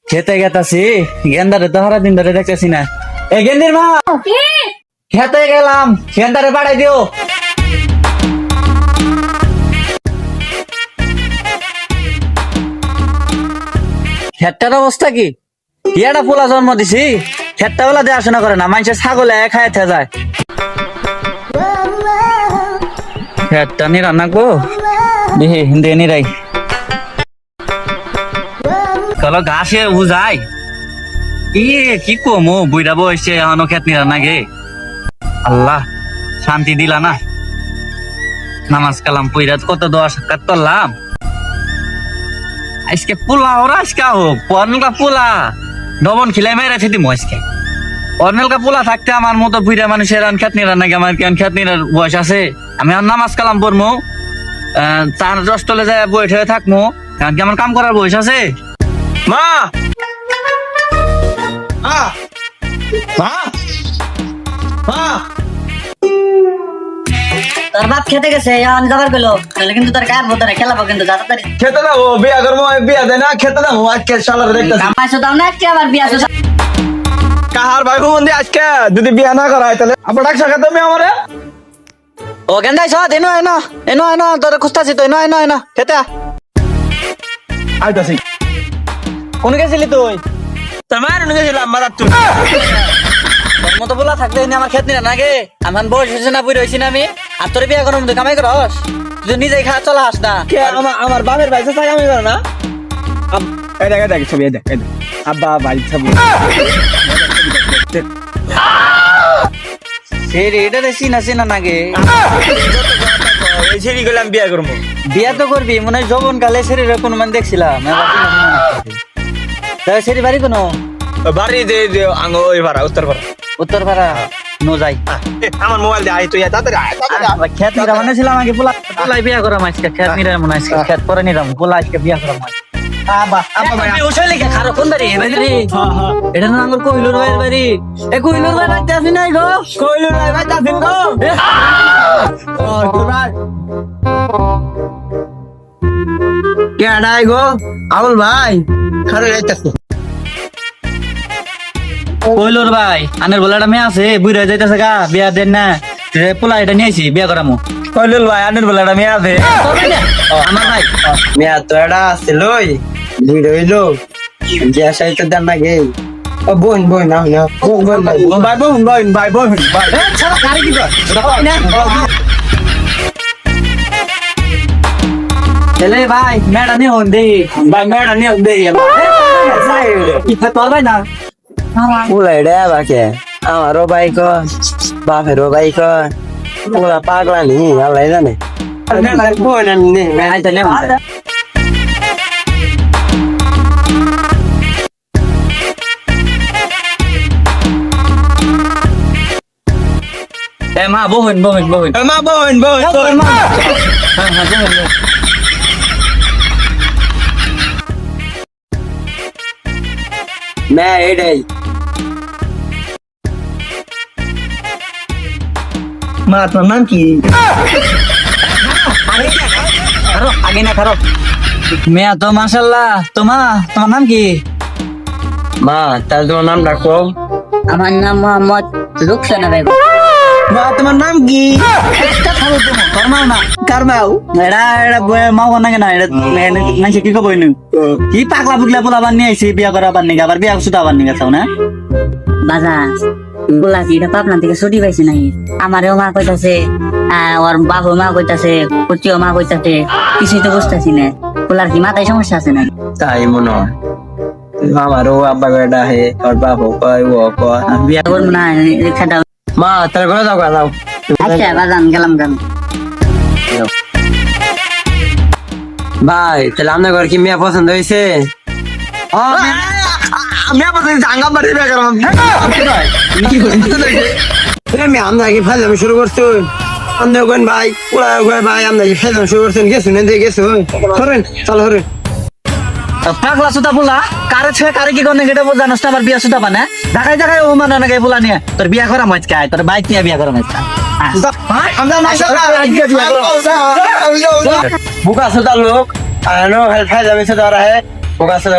খেতে গেতাছি গেন্দারে তো হারা দিন ধরে দেখতেছি না। এ গেন্দির মা, খেতে গেলাম, গেন্দারে পাঠাই দিও। খেতটার অবস্থা কি? একটা পোলা জন্ম দিছি, খেতটা বেলা দেখাশোনা করে না, মানুষের ছাগলে খায় যায়। খেতটা নিরান নাকবো, দেখি হিন্দি নিরাই চলো ঘাসে বুঝাই। কি কমো বুইরা বসে এখনো খেত নিরান নাগে। আল্লাহ শান্তি দিলা না। নামাজ কালাম পইরা কত দোয়া সাক্ষাৎ করলাম। আজকে পোলা ওরা আজকে হোক পর্নেলকা পোলা ডবন খিলাই মেরে খেতে আজকে পর্নেলকা পোলা থাকতে আমার মতো বুইরা মানুষের খেতনি রান নাকি আমার কেন খেতনির বয়স আছে। আমি আর নামাজ কালাম পড়মু, চার দশতলে যায় বইঠে থাকবো, কারণ কি আমার কাম করার বয়স আছে? মা মা মা তোর বাপ খেতে গেছে এখন যাবার গেলো, তাহলে কিন্তু তোর কার বোতরে খেলাবো কিন্তু তাড়াতাড়ি। খেতে যাবো, বিয়া করবো, বিয়া দেয় না, খেতে যাবো আজকে শালার দেখতেছি। কামাইছো তাও না আজকে আবার বিয়া শেষ। কাহার ভাই হুমন্দি আজকে যদি বিয়া না করা হয় তাহলে আপনার ডাকসা খেতে হবে আমারে। ও গেন্দাই সৎ এনো এনো এনো এনো তোর খুঁজতাছি তো, এনো এনো এনো খেতে আইতাছি। কোন গেছিলি তুই? তোমার গেছিলাম মাদার তুই তোর মতো বলা থাকলে আমার খেত নিরা নাগে। আমার বয়স হয়েছে না, বুড়ি হয়েছি না আমি। আর তোর বিয়া করার মধ্যে কামাই করস, তুই নিজেই খা চলা আস না। আমার বাপের ভাই তো আমি করো না। এই দেখ দেখ ছবি, এই দেখ আব্বা ভাই ছবি। সেরে এটা দেখছি না চিনা নাগে। এই ছেড়ি গেলাম বিয়া করবো। বিয়া তো করবি মনে হয় যৌবন কালে শরীর কোনো মান দেখছিলাম। সেরি বাড়ি কোনো বাড়ি যে আঙ্গ ওই ভাড়া উত্তর ভাড়া। উত্তর পাড়া নো যাই। আমার মোবাইল দিয়ে আয় তুই তাড়াতাড়ি আয়। খেত নিরা মানে ছিলাম আগে পোলাই বিয়া করা মাইসকে খেত নিরা মনে আজকে খেত করে নিলাম পোলা আজকে বিয়া করা মাইস। এটা না আমার কহিলুর ভাইয়ের বাড়ি। এ কহিলুর ভাই বাড়িতে আসি নাই গো। কইলুর ভাই ভাই তাসিন গো। কে আড়াই গো আউল ভাই খারে যাইতাছি। কহিলুর ভাই আনের বলাটা মেয়ে আছে বুড়া যাইতেছে গা, বিয়া দেন না। পোলা এটা নিয়েছি বিয়া করামো। কইলুর ভাই আনের বলাটা মেয়ে আছে আমার ভাই মেয়া তো এটা আসছিল দুই রইলো যে সাইতে দেন না গে বোন বোন না না বোন বোন ভাই বোন বোন ভাই বোন ভাই ছাড়া গাড়ি কি ছেলে ভাই মেয়েটা নিয়ে হন দেই ভাই মেয়েটা নিয়ে দেই কি তোর ভাই না পুলাই রে বাকে আমারও ভাই ক বাপেরও ভাই ক পুরা পাগলা নি আল্লাহ জানে বোন নি আইতা নে এ মা বহন বহন বহন মা বোন বোন বোন হ্যাঁ হ্যাঁ বহন মে এডাই মা তোর নাম কি খারো আগে না খারো মেয়া তো মাশাআল্লাহ। তোমার নাম কি? মা তার তোমার নাম ডাকো। আমার নাম মোহাম্মদ রুকসানা বেগম। মা তোমার নাম কি তোর মাও না কার মাও এটা এটা মাও নাকি না এটা নাকি কি কব হইনু কি পাগলা বুগলা পোলা বানিয়ে আইছি বিয়া করা বানি আবার বিয়া সুতা বানি গেছাও না বাজার বলা কি এটা পাবনা থেকে ছুটি পাইছে নাকি? আমারও মা কইতাছে, ওর বাবু মা কইতাছে, কুচিও মা কইতাছে, কিছুই তো বুঝতেছি না। বলার কি মাথায় সমস্যা আছে নাকি? তাই মনে হয় আমারও আব্বা বেটা হে ওর বাবু কয় ও কয় বিয়া করবো না রেখাটা। মা তার ঘরে যাও গাও আচ্ছা বাজান গেলাম গান। ভাই তাহলে আপনার ঘর কি মেয়ে পছন্দ হয়েছে? মেয়ে পছন্দ জাঙ্গা বাড়ি বিয়ে করলাম আমরা কি ফাইলাম শুরু করছো আমরা ওখান ভাই ওরা ওখানে ভাই আমরা কি ফাইলাম শুরু করছেন গেছো না দিয়ে গেছো করেন চলো করেন পাগলা সুতা পোলা কারে ছে কারে কি করনে এটা জানোস না আবার বিয়া সুতা বানা ঢাকায় ঢাকায় ও মানে নাকি পোলা নিয়ে তোর বিয়া করা মাছ খায় তোর বাইক নিয়ে বিয়া করা মাছ খায় বুকা সুতা লোক আর নো হেল্প ফাইলাম সুতা রা হে বুকা সুতা